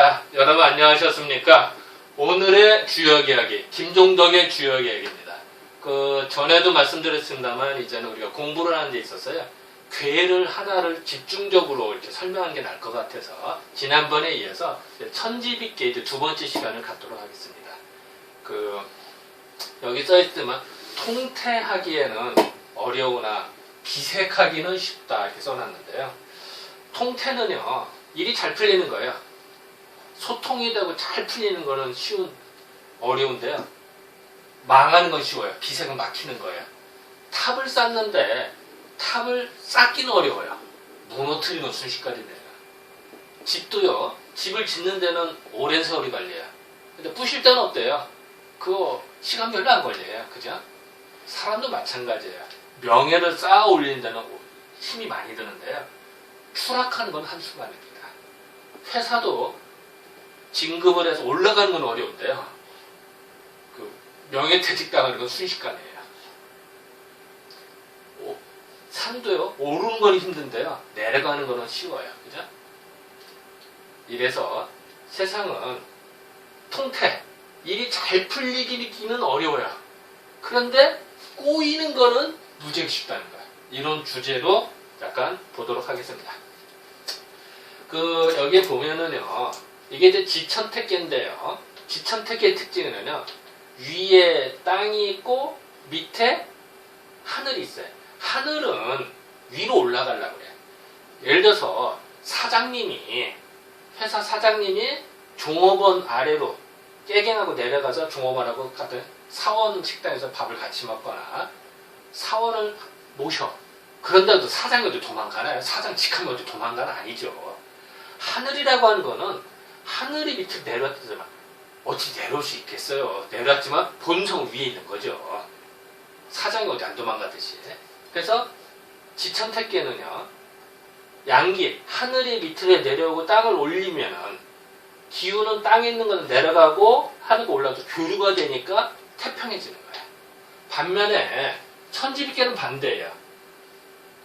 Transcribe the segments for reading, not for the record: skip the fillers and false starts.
자, 여러분 안녕하셨습니까? 오늘의 주역 이야기, 김종덕의 주역 이야기입니다. 전에도 말씀드렸습니다만 이제는 우리가 공부를 하는 데 있어서요, 괴를 하나를 집중적으로 이렇게 설명하는 게 나을 것 같아서 지난번에 이어서 천지빛계 이제 두 번째 시간을 갖도록 하겠습니다. 여기 써있지만 통태하기에는 어려우나 비색하기는 쉽다 이렇게 써놨는데요. 통태는요, 일이 잘 풀리는 거예요. 소통이 되고 잘 풀리는 거는 어려운데요. 망하는 건 쉬워요. 비색은 막히는 거예요. 탑을 쌓는데 탑을 쌓기는 어려워요. 무너뜨리는 건 순식간에 돼요. 집도요, 집을 짓는 데는 오랜 세월이 걸려요. 근데 부실 때는 어때요? 그거 시간 별로 안 걸려요. 그죠? 사람도 마찬가지예요. 명예를 쌓아 올리는 데는 힘이 많이 드는데요. 추락하는 건 한순간입니다. 회사도 진급을 해서 올라가는 건 어려운데요. 명예퇴직 당하는 건 순식간이에요. 산도요, 오르는 건 힘든데요. 내려가는 건 쉬워요. 그죠? 이래서 세상은 통태, 일이 잘 풀리기는 어려워요. 그런데 꼬이는 거는 무지하게 쉽다는 거예요. 이런 주제로 약간 보도록 하겠습니다. 여기에 보면은요, 이게 이제 지천택계인데요. 지천택계의 특징은요, 위에 땅이 있고 밑에 하늘이 있어요. 하늘은 위로 올라가려고 그래요. 예를 들어서 회사 사장님이 종업원 아래로 깨갱하고 내려가서 종업원하고 같은 사원 식당에서 밥을 같이 먹거나 사원을 모셔. 그런데도 사장이 어디 도망가나요? 사장 직하면 어디 도망가나? 아니죠. 하늘이라고 하는 거는 하늘이 밑으로 내려왔지만 어찌 내려올 수 있겠어요. 내려왔지만 본성은 위에 있는 거죠. 사장이 어디 안 도망가듯이. 그래서 지천택계는요, 양기, 하늘이 밑으로 내려오고 땅을 올리면은 기운은 땅에 있는 거는 내려가고 하늘이 올라가서 교류가 되니까 태평해지는 거예요. 반면에 천지빛계는 반대예요.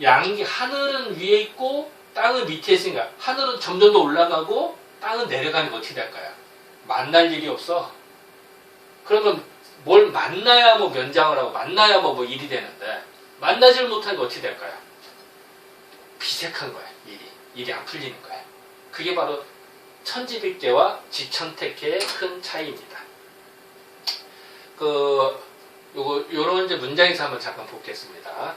양기, 하늘은 위에 있고 땅은 밑에 있으니까 하늘은 점점 더 올라가고 땅은 내려가는 거 어떻게 될까요? 만날 일이 없어. 그러면 뭘 만나야 뭐 면장을 하고 만나야 뭐 일이 되는데 만나지를 못하니까 어떻게 될까요? 비색한 거예요. 일이 안 풀리는 거예요. 그게 바로 천지빛계와 지천택계의 큰 차이입니다. 요런 이제 문장에서 한번 잠깐 보겠습니다.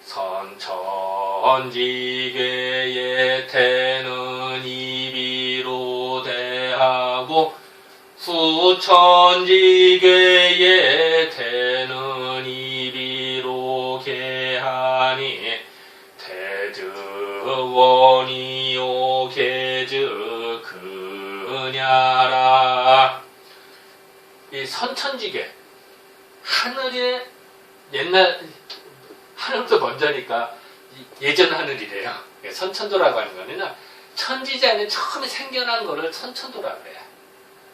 선천지계의 태는 이비로 대하고 후천지계의 태는 이비로 개하니 태즈원이요 개즈 그냐라. 이 선천지계, 하늘의 하늘부터 먼저니까 예전 하늘이래요. 선천도라고 하는 거는요, 천지자연이 처음에 생겨난 거를 선천도라고 그래요.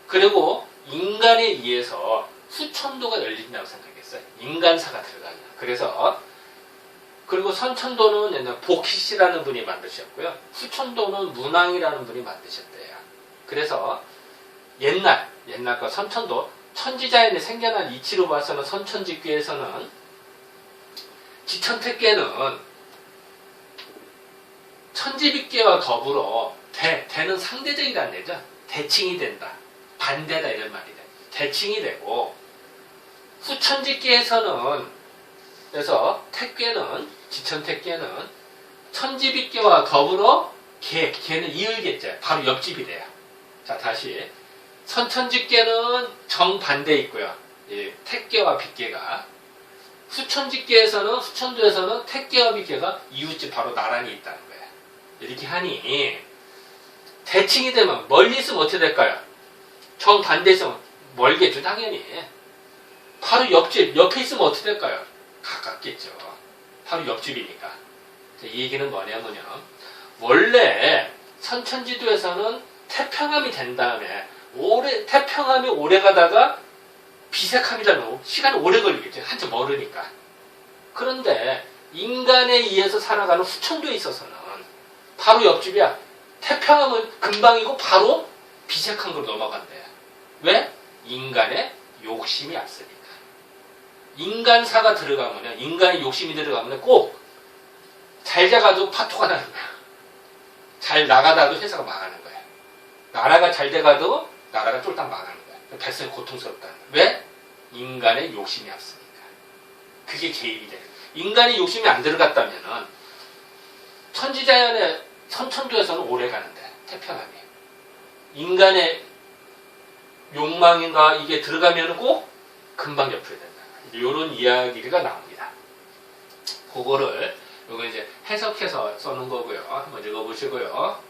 그리고 인간에 의해서 후천도가 열린다고 생각했어요. 인간사가 들어가냐. 그리고 선천도는 옛날 복희씨라는 분이 만드셨고요. 후천도는 문왕이라는 분이 만드셨대요. 그래서 옛날 거 선천도, 천지자연이 생겨난 이치로 봐서는 선천지계에서는 지천택계는 천지빛계와 더불어 대는 상대적이라는 얘기죠. 대칭이 된다. 반대다 이런 말이다. 대칭이 되고, 후천지계에서는, 그래서 지천택계는 천지빛계와 더불어 개는 이을개자, 바로 옆집이 돼요. 자, 다시. 선천지계는 정반대 있고요. 택계와 빛계가. 후천도에서는 택계와 빛계가 이웃집 바로 나란히 있다는 거예요. 이렇게 하니, 대칭이 되면 멀리 있으면 어떻게 될까요? 정반대 있으면 멀겠죠, 당연히. 바로 옆에 있으면 어떻게 될까요? 가깝겠죠. 바로 옆집이니까. 이 얘기는 뭐냐면요, 원래 선천지도에서는 태평함이 된 다음에 태평함이 오래 가다가 비색함이라면 시간이 오래 걸리겠죠. 한참 멀으니까. 그런데 인간에 의해서 살아가는 후천도에 있어서는 바로 옆집이야. 태평함은 금방이고 바로 비색한 걸로 넘어간대요. 왜? 인간의 욕심이 앞서니까. 인간사가 들어가면, 인간의 욕심이 들어가면 꼭 잘 자가도 파토가 나는 거야. 잘 나가다도 회사가 망하는 거야. 나라가 잘 돼가도 나라가 쫄딱 망하는 거야. 백성이 고통스럽다. 왜? 인간의 욕심이 앞서니까. 그게 개입이 돼. 인간의 욕심이 안 들어갔다면은 천지자연의 선천도에서는 오래 가는데 태평함이. 인간의 욕망인가 이게 들어가면 꼭 금방 옆으로 된다. 이런 이야기가 나옵니다. 그거를 요거 이제 해석해서 써놓은 거고요. 한번 읽어보시고요.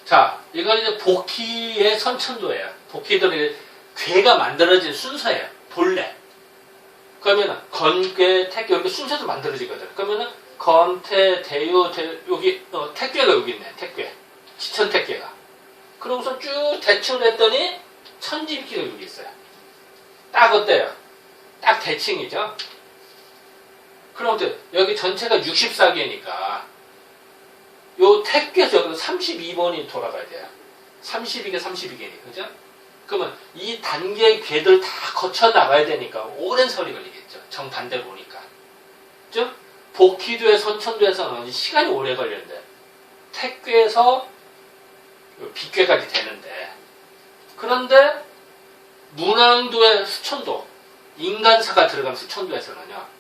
자, 이건 이제 복희의 선천도예요. 복희들이 괴가 만들어진 순서예요. 본래. 그러면은 건괴, 태괴 이렇게 순서도 만들어지거든. 그러면은 건태, 대유, 여기 태괴가 여기 있네. 태괴, 지천태괴가. 그러고서 쭉 대칭을 했더니 천지비기가 여기 있어요. 딱 어때요? 딱 대칭이죠. 그럼 여기 전체가 64개니까 요 택괴에서 여기 32번이 돌아가야 돼요. 32개, 32개니까. 그죠? 그러면 이 단계의 궤들 다 거쳐 나가야 되니까 오랜 세월이 걸리겠죠. 정반대로 오니까. 즉, 복희도의 선천도에서는 시간이 오래 걸리는데, 택괴에서 비괴까지 되는데, 그런데 문왕도의 수천도, 인간사가 들어간 수천도에서는요,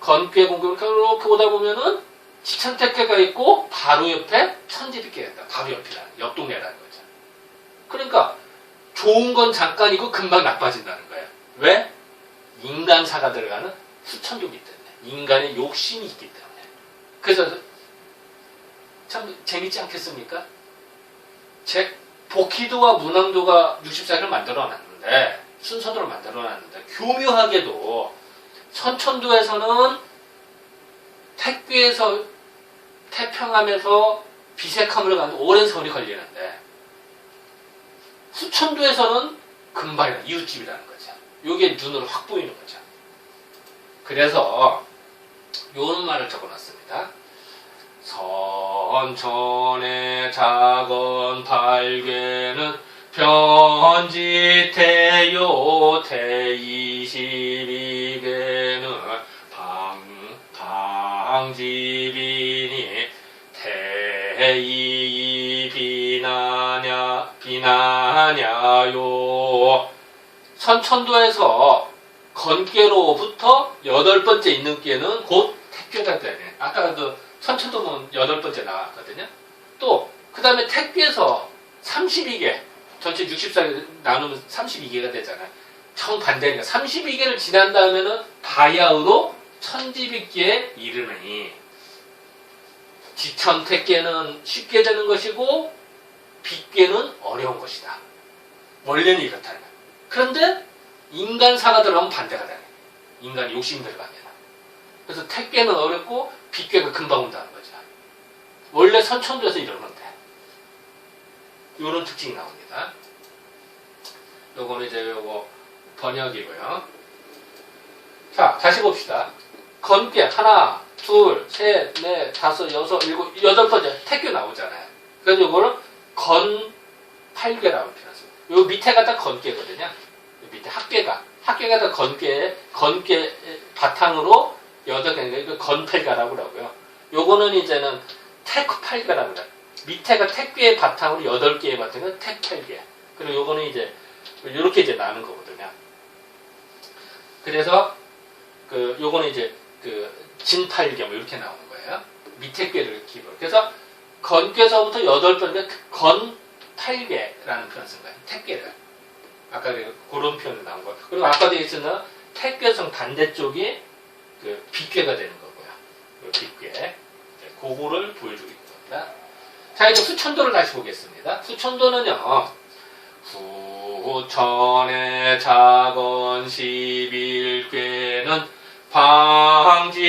건괴 공격을 이렇게 오다 보면은 지천택괴가 있고 바로 옆에 천지비괴가 있다. 바로 옆이라는, 옆 동네라는 거죠. 그러니까 좋은 건 잠깐이고 금방 나빠진다는 거예요. 왜? 인간사가 들어가는 수천도이기 때문에. 인간의 욕심이 있기 때문에. 그래서 참 재밌지 않겠습니까? 복희도와 문왕도가 64개를 만들어놨는데, 순서대로 만들어놨는데, 교묘하게도 선천도에서는 택괴에서 태평함에서 비색함으로 가는 오랜 세월이 걸리는데 수천도에서는 금방이라 이웃집이라는 거죠. 이게 눈으로 확 보이는 거죠. 그래서 이런 말을 적어놨습니다. 선천의 작은 발괴는 변지태요 태22개는 방지비니 태이 비나냐요. 선천도에서 건괴로부터 8번째 있는 꾀는 곧 택괴가 되네. 아까 그 선천도는 8번째 나왔거든요. 또 그 다음에 택괴에서 32개 전체 64개 나누면 32개가 되잖아요. 정반대니까 32개를 지난 다음에는 바야흐로 천지비기에 이르느니 지천택괴는 쉽게 되는 것이고 비괴는 어려운 것이다. 원래는 이렇다는 거예요. 그런데 인간사가 들어가면 반대가 되네. 인간이 욕심이 들어가면. 그래서 택괴는 어렵고 비괴가 금방 온다는 거죠. 원래 선천도에서 이러는데 이런 특징이 나옵니다. 요거는 이제 요거 번역이고요. 자, 다시 봅시다. 건괴 하나, 둘, 셋, 넷, 다섯, 여섯, 일곱, 8번째 택괴 나오잖아요. 그래서 요거를 건팔괴라고 표현했어요. 요 밑에가 다 건괴거든요. 밑에 학괴가 다 건괴 바탕으로 8개니까 건팔괴라고 하고요. 요거는 이제는 택팔괴라고 해요. 밑에가 택괴의 바탕으로 8개의 바탕은 택팔괴. 그리고 요거는 이제 요렇게 이제 나는 거거든요. 그래서 요거는 이제 진팔괴 뭐 이렇게 나오는 거예요. 밑에 꾀를 기본. 그래서 건괴서부터 8번째 건팔괴라는 표현 쓴 거예요. 택괴를. 아까 그런 표현이 나온 거예요. 그리고 아까도 있었나 택괴성 반대쪽이 비괴가 되는 거고요. 비괴. 그거를 보여주고 있는 겁니다. 자, 이제 수천도를 다시 보겠습니다. 수천도는요. 후천의 작은 11괴는 방지태요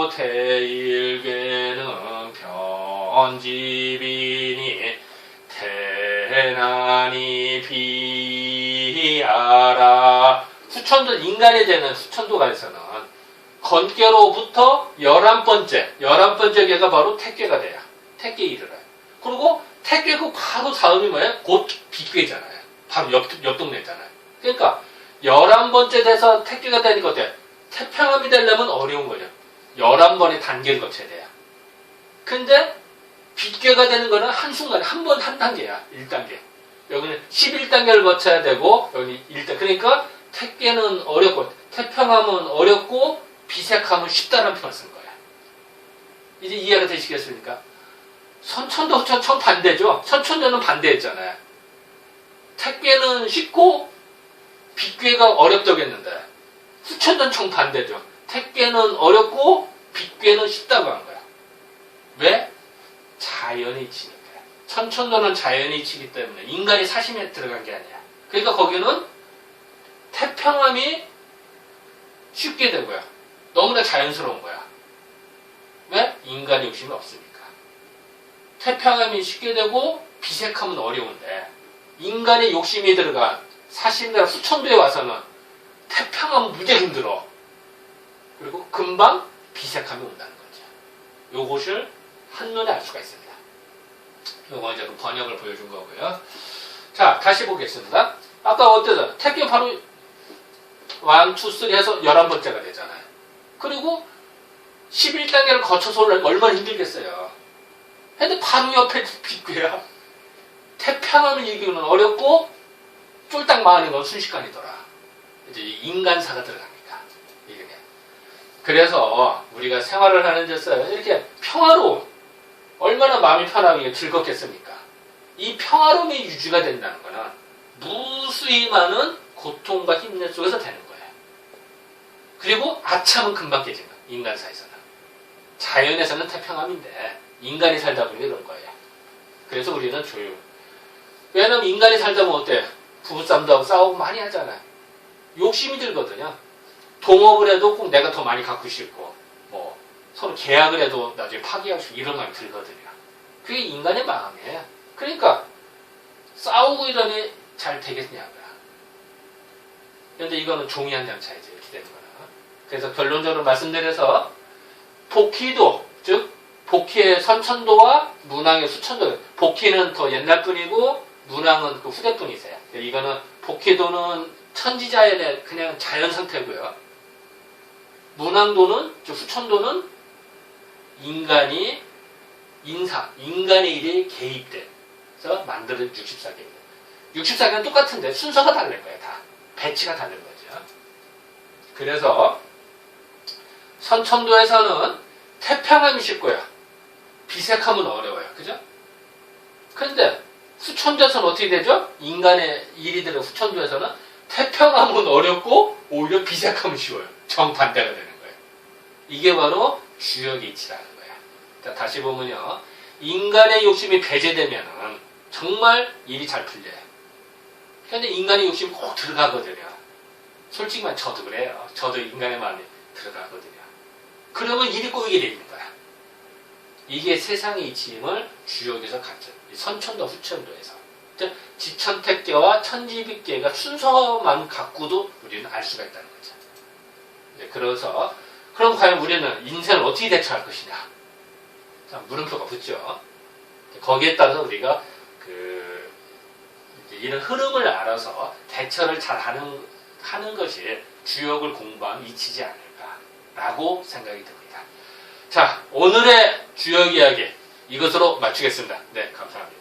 태일괴는 변지비니 태난이 비아라. 수천도, 인간이 되는 수천도가에서는 건괴로부터 11번째 괴가 바로 택괴가 돼요. 택괴에 이르러요. 그리고 택괴고 바로 다음이 뭐예요? 곧 빗괴잖아요. 바로 옆 동네잖아요. 그러니까 11번째 돼서 택괴가 되니까 어때요? 태평함이 되려면 어려운 거죠. 11번의 단계를 거쳐야 돼요. 근데 빗괴가 되는 거는 한순간에 한 번 한 단계야. 1단계. 여기는 11단계를 거쳐야 되고 여기 1단계. 그러니까 택괴는 어렵고 태평함은 어렵고 비색함은 쉽다는 표현을 쓴 거예요. 이제 이해가 되시겠습니까? 선천도 정반대죠. 선천도는 반대했잖아요. 택괴는 쉽고 빗괴가 어렵다고 했는데 후천도는 정반대죠. 택괴는 어렵고 빗괴는 쉽다고 한 거야. 왜? 자연의 이치니까. 선천도는 자연의 이치이기 때문에 인간이 사심에 들어간 게 아니야. 그러니까 거기는 태평함이 쉽게 된 거야. 너무나 자연스러운 거야. 왜? 인간의 욕심이 없으니까. 태평함이 쉽게 되고 비색함은 어려운데 인간의 욕심이 들어간 사심대로 후천도에 와서는 태평함은 무지 힘들어. 그리고 금방 비색함이 온다는 거죠. 요것을 한눈에 알 수가 있습니다. 요거 이제 번역을 보여준 거고요. 자, 다시 보겠습니다. 아까 어때서 택괴 바로 1, 2, 3 해서 11번째가 되잖아요. 그리고 11단계를 거쳐서 얼마나 힘들겠어요. 근데 바로 옆에 빗괴야. 태평함을 이기는 어렵고 쫄딱 망하는 건 순식간이더라. 이제 인간사가 들어갑니다. 이게. 그래서 우리가 생활을 하는 데서 이렇게 평화로움, 얼마나 마음이 편하게 즐겁겠습니까? 이 평화로움이 유지가 된다는 거는 무수히 많은 고통과 힘내 속에서 되는 거예요. 그리고 아참은 금방 깨지는 거예요. 인간사에서는. 자연에서는 태평함인데 인간이 살다 보니 이런 거예요. 그래서 우리는 조용. 왜냐면 인간이 살다 보면 어때? 부부싸움도 하고 싸우고 많이 하잖아요. 욕심이 들거든요. 동업을 해도 꼭 내가 더 많이 갖고 싶고 뭐 서로 계약을 해도 나중에 파기하고 싶고 이런 마음이 들거든요. 그게 인간의 마음이에요. 그러니까 싸우고 이러니 잘 되겠냐고요. 그런데 이거는 종이 한 장 차이죠. 이렇게 되는 거는. 그래서 결론적으로 말씀드려서 복희도, 즉 복희의 선천도와 문왕의 수천도. 복희는 더 옛날 분이고 문왕은 그 후대 분이세요. 이거는 복희도는 천지자연의 그냥 자연 상태고요. 문왕도는, 즉 후천도는 인간이 인간의 일에 개입돼서 만드는 64개입니다. 64개는 똑같은데 순서가 다른 거예요. 다. 배치가 다른 거죠. 그래서 선천도에서는 태평함이 쉽고요. 비색함은 어려워요. 그죠? 그런데 후천도에서는 어떻게 되죠? 인간의 일이 들어 후천도에서는 태평함은 어렵고 오히려 비색함은 쉬워요. 정반대가 되는 거예요. 이게 바로 주역의 이치라는 거예요. 자, 다시 보면요. 인간의 욕심이 배제되면 정말 일이 잘 풀려요. 그런데 인간의 욕심이 꼭 들어가거든요. 솔직히 말 저도 그래요. 저도 인간의 마음이 들어가거든요. 그러면 일이 꼬이게 되는 거야. 이게 세상의 이치임을 주역에서 갖죠. 선천도, 후천도에서. 지천택계와 천지빗계가 순서만 갖고도 우리는 알 수가 있다는 거죠. 그래서 그럼 과연 우리는 인생을 어떻게 대처할 것이냐? 자, 물음표가 붙죠. 거기에 따라서 우리가 이런 흐름을 알아서 대처를 잘 하는 것이 주역을 공부한 이치지 않을까라고 생각이 듭니다. 자, 오늘의 주역 이야기 이것으로 마치겠습니다. 네, 감사합니다.